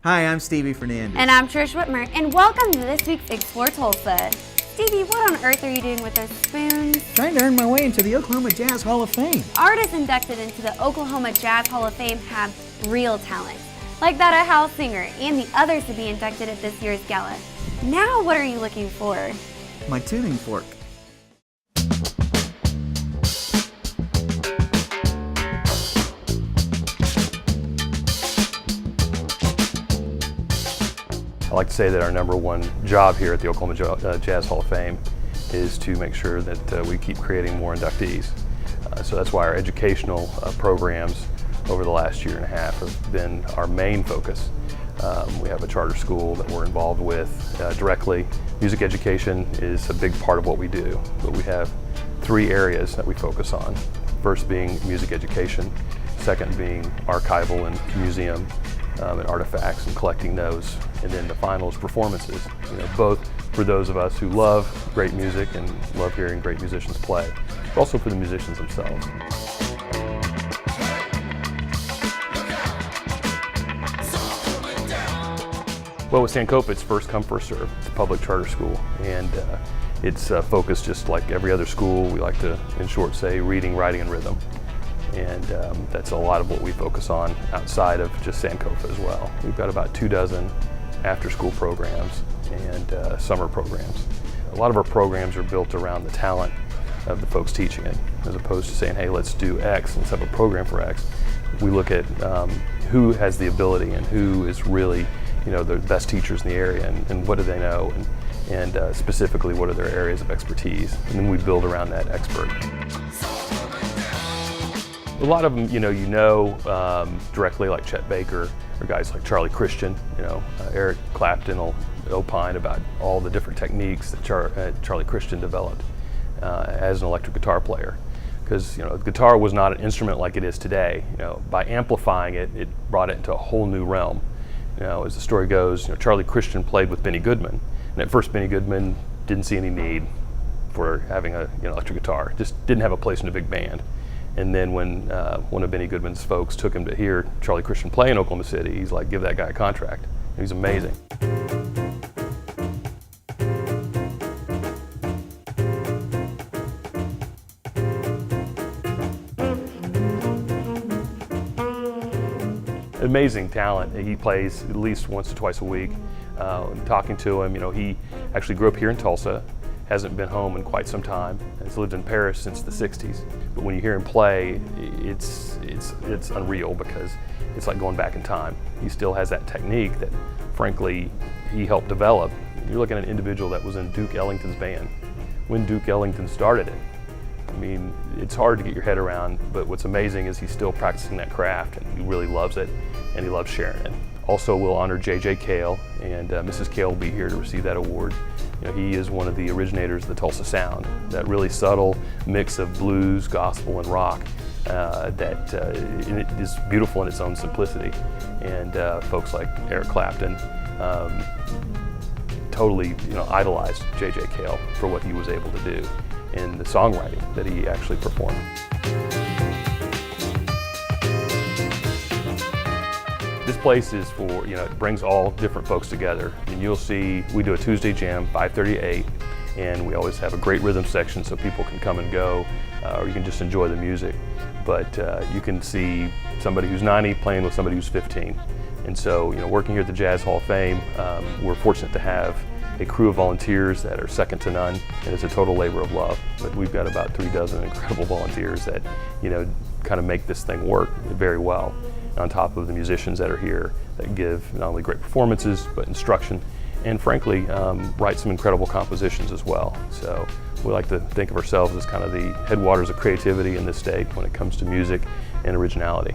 Hi, I'm Stevie Fernandez. And I'm Trish Whitmer, and welcome to this week's Explore Tulsa. Stevie, what on earth are you doing with those spoons? Trying to earn my way into the Oklahoma Jazz Hall of Fame. Artists inducted into the Oklahoma Jazz Hall of Fame have real talent, like that of Hal Singer and the others to be inducted at this year's gala. Now what are you looking for? My tuning fork. I like to say that our number one job here at the Oklahoma Jazz Hall of Fame is to make sure that we keep creating more inductees. So that's why our educational programs over the last year and a half have been our main focus. We have a charter school that we're involved with directly. Music education is a big part of what we do, but we have three areas that we focus on. First being music education, second being archival and museum and artifacts and collecting those, and then the final is performances. Both for those of us who love great music and love hearing great musicians play, but also for the musicians themselves. Well, with Sankofa, it's first come, first serve. It's a public charter school, and it's focused just like every other school. We like to, in short, say reading, writing, and rhythm. And that's a lot of what we focus on outside of just Sankofa as well. We've got about 24 after-school programs and summer programs. A lot of our programs are built around the talent of the folks teaching it, as opposed to saying, hey, let's do X, let's have a program for X. We look at who has the ability and who is really the best teachers in the area, and what do they know, and specifically what are their areas of expertise, and then we build around that expert. A lot of them, directly, like Chet Baker, or guys like Charlie Christian. Eric Clapton will opine about all the different techniques that Charlie Christian developed as an electric guitar player. Because guitar was not an instrument like it is today. By amplifying it, it brought it into a whole new realm. As the story goes, Charlie Christian played with Benny Goodman, and at first Benny Goodman didn't see any need for having an electric guitar. Just didn't have a place in a big band. And then when one of Benny Goodman's folks took him to hear Charlie Christian play in Oklahoma City, he's like, give that guy a contract. And he's amazing. Amazing talent. He plays at least once or twice a week. Talking to him, he actually grew up here in Tulsa, hasn't been home in quite some time, has lived in Paris since the 60s. But when you hear him play, it's unreal, because it's like going back in time. He still has that technique that, frankly, he helped develop. You're looking at an individual that was in Duke Ellington's band when Duke Ellington started it. I mean, it's hard to get your head around, but what's amazing is he's still practicing that craft, and he really loves it, and he loves sharing it. Also, we'll honor J.J. Cale, and Mrs. Cale will be here to receive that award. He is one of the originators of the Tulsa sound, that really subtle mix of blues, gospel, and rock that is beautiful in its own simplicity. And folks like Eric Clapton totally idolized J.J. Cale for what he was able to do in the songwriting that he actually performed. This place is for, it brings all different folks together. And you'll see, we do a Tuesday jam, 5:30 to 8, and we always have a great rhythm section so people can come and go, or you can just enjoy the music. But you can see somebody who's 90 playing with somebody who's 15. And so, working here at the Jazz Hall of Fame, we're fortunate to have a crew of volunteers that are second to none, and it's a total labor of love. But we've got about 36 incredible volunteers that, kind of make this thing work very well, on top of the musicians that are here that give not only great performances, but instruction, and frankly, write some incredible compositions as well. So we like to think of ourselves as kind of the headwaters of creativity in this state when it comes to music and originality.